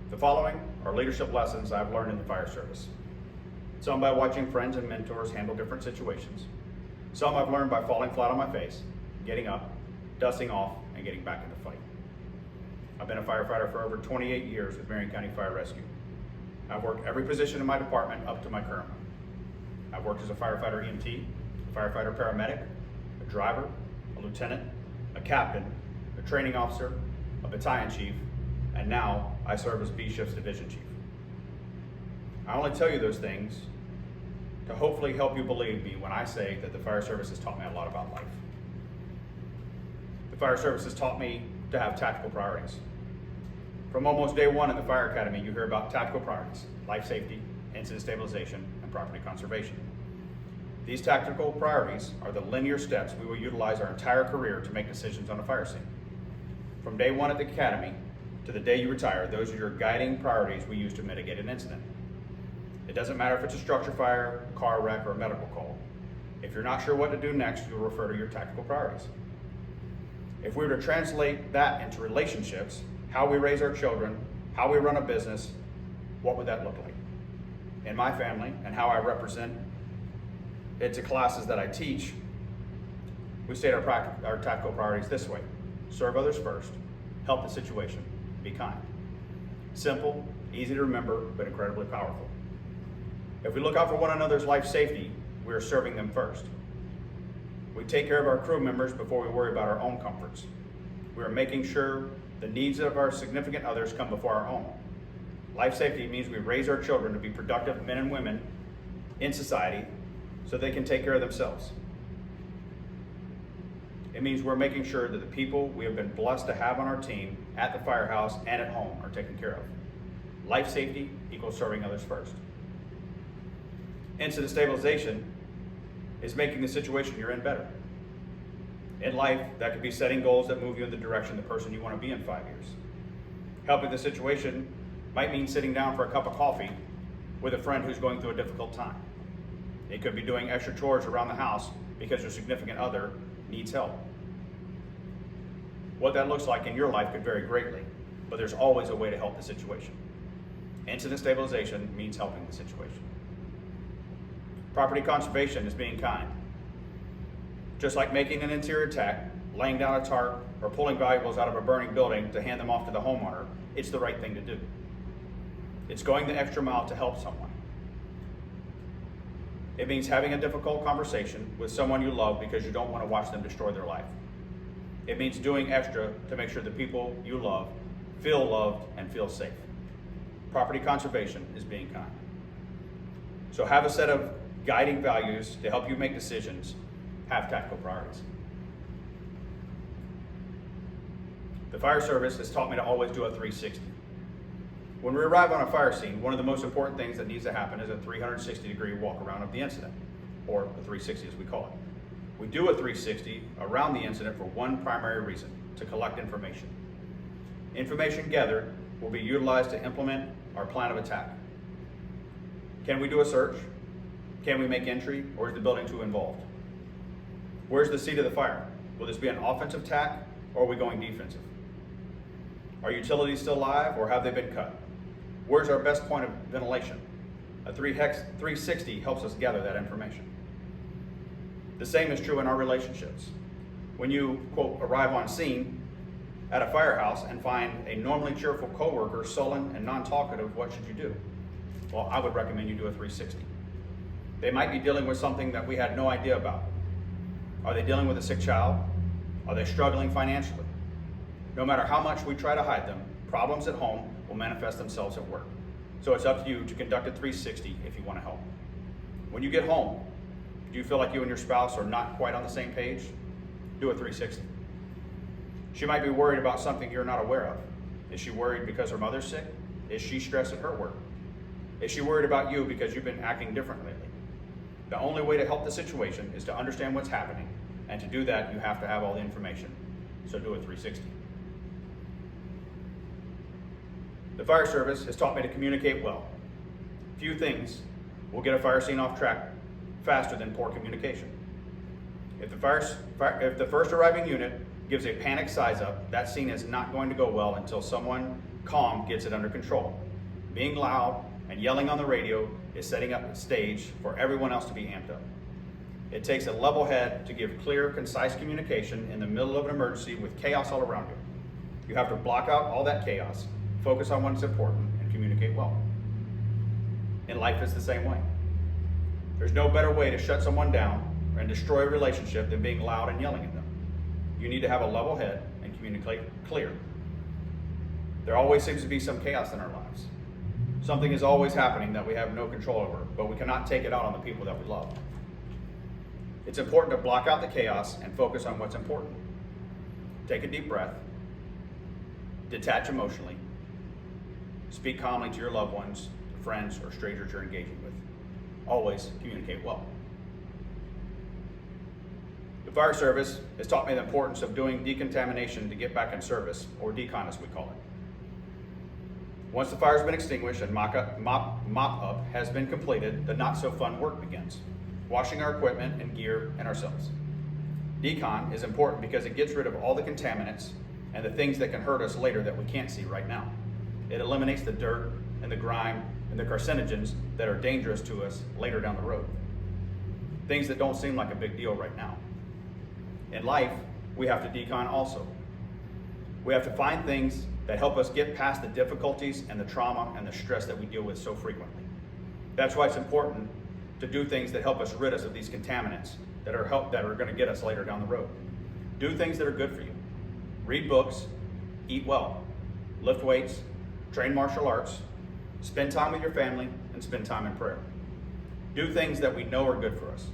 The following are leadership lessons I've learned in the fire service. Some by watching friends and mentors handle different situations. Some I've learned by falling flat on my face, getting up, dusting off, and getting back in the fight. I've been a firefighter for over 28 years with Marion County Fire Rescue. I've worked every position in my department up to my current one. I've worked as a firefighter EMT, a firefighter paramedic, a driver, a lieutenant, a captain, a training officer, a battalion chief, and now I serve as B Shift's division chief. I only tell you those things to hopefully help you believe me when I say that the fire service has taught me a lot about life. The fire service has taught me to have tactical priorities. From almost day one in the fire academy, you hear about tactical priorities: life safety, incident stabilization, and property conservation. These tactical priorities are the linear steps we will utilize our entire career to make decisions on a fire scene. From day one at the academy to the day you retire, those are your guiding priorities we use to mitigate an incident. It doesn't matter if it's a structure fire, car wreck, or a medical call. If you're not sure what to do next, you'll refer to your tactical priorities. If we were to translate that into relationships, how we raise our children, how we run a business, what would that look like? In my family and how I represent it to classes that I teach, we state our tactical priorities this way: serve others first, help the situation, be kind. Simple, easy to remember, but incredibly powerful. If we look out for one another's life safety, we are serving them first. We take care of our crew members before we worry about our own comforts. We are making sure the needs of our significant others come before our own. Life safety means we raise our children to be productive men and women in society so they can take care of themselves. It means we're making sure that the people we have been blessed to have on our team at the firehouse and at home are taken care of. Life safety equals serving others first. Incident stabilization is making the situation you're in better. In life, that could be setting goals that move you in the direction the person you want to be in 5 years. Helping the situation might mean sitting down for a cup of coffee with a friend who's going through a difficult time. It could be doing extra chores around the house because your significant other needs help. What that looks like in your life could vary greatly, but there's always a way to help the situation. Incident stabilization means helping the situation. Property conservation is being kind. Just like making an interior attack, laying down a tarp, or pulling valuables out of a burning building to hand them off to the homeowner, it's the right thing to do. It's going the extra mile to help someone. It means having a difficult conversation with someone you love because you don't want to watch them destroy their life. It means doing extra to make sure the people you love feel loved and feel safe. Property conservation is being kind. So have a set of guiding values to help you make decisions. Have tactical priorities. The fire service has taught me to always do a 360. When we arrive on a fire scene, one of the most important things that needs to happen is a 360-degree walk around of the incident, or a 360 as we call it. We do a 360 around the incident for one primary reason: to collect information. Information gathered will be utilized to implement our plan of attack. Can we do a search? Can we make entry, or is the building too involved? Where's the seat of the fire? Will this be an offensive attack, or are we going defensive? Are utilities still live, or have they been cut? Where's our best point of ventilation? A 360 helps us gather that information. The same is true in our relationships. When you, quote, arrive on scene at a firehouse and find a normally cheerful coworker sullen and non-talkative, what should you do? Well, I would recommend you do a 360. They might be dealing with something that we had no idea about. Are they dealing with a sick child? Are they struggling financially? No matter how much we try to hide them, problems at home will manifest themselves at work. So it's up to you to conduct a 360 if you want to help. When you get home, do you feel like you and your spouse are not quite on the same page? Do a 360. She might be worried about something you're not aware of. Is she worried because her mother's sick? Is she stressed at her work? Is she worried about you because you've been acting different lately? The only way to help the situation is to understand what's happening, and to do that, you have to have all the information. So do a 360. The fire service has taught me to communicate well. Few things will get a fire scene off track faster than poor communication. If the first arriving unit gives a panic size up, that scene is not going to go well until someone calm gets it under control. Being loud and yelling on the radio is setting up a stage for everyone else to be amped up. It takes a level head to give clear, concise communication in the middle of an emergency with chaos all around you. You have to block out all that chaos, focus on what's important, and communicate well. In life, it's the same way. There's no better way to shut someone down and destroy a relationship than being loud and yelling at them. You need to have a level head and communicate clear. There always seems to be some chaos in our lives. Something is always happening that we have no control over, but we cannot take it out on the people that we love. It's important to block out the chaos and focus on what's important. Take a deep breath, detach emotionally, speak calmly to your loved ones, friends, or strangers you're engaging with. Always communicate well. The fire service has taught me the importance of doing decontamination to get back in service, or decon as we call it. Once the fire's been extinguished and mop up has been completed, the not so fun work begins. Washing our equipment and gear and ourselves. Decon is important because it gets rid of all the contaminants and the things that can hurt us later that we can't see right now. It eliminates the dirt and the grime and the carcinogens that are dangerous to us later down the road. Things that don't seem like a big deal right now. In life, we have to decon also. We have to find things that help us get past the difficulties and the trauma and the stress that we deal with so frequently. That's why it's important to do things that help us rid us of these contaminants that are going to get us later down the road. Do things that are good for you. Read books, eat well, lift weights, train martial arts, spend time with your family, and spend time in prayer. Do things that we know are good for us.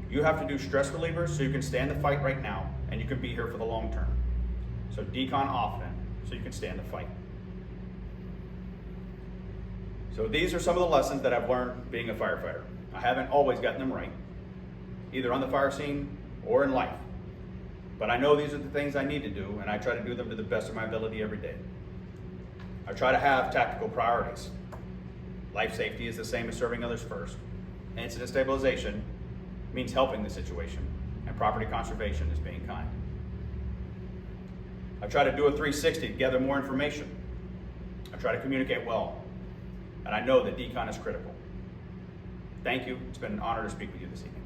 You have to do stress relievers so you can stand the fight right now and you can be here for the long term. So decon often so you can stand the fight. So these are some of the lessons that I've learned being a firefighter. I haven't always gotten them right, either on the fire scene or in life. But I know these are the things I need to do, and I try to do them to the best of my ability every day. I try to have tactical priorities. Life safety is the same as serving others first. Incident stabilization means helping the situation, and property conservation is being kind. I try to do a 360 to gather more information. I try to communicate well, and I know that decon is critical. Thank you. It's been an honor to speak with you this evening.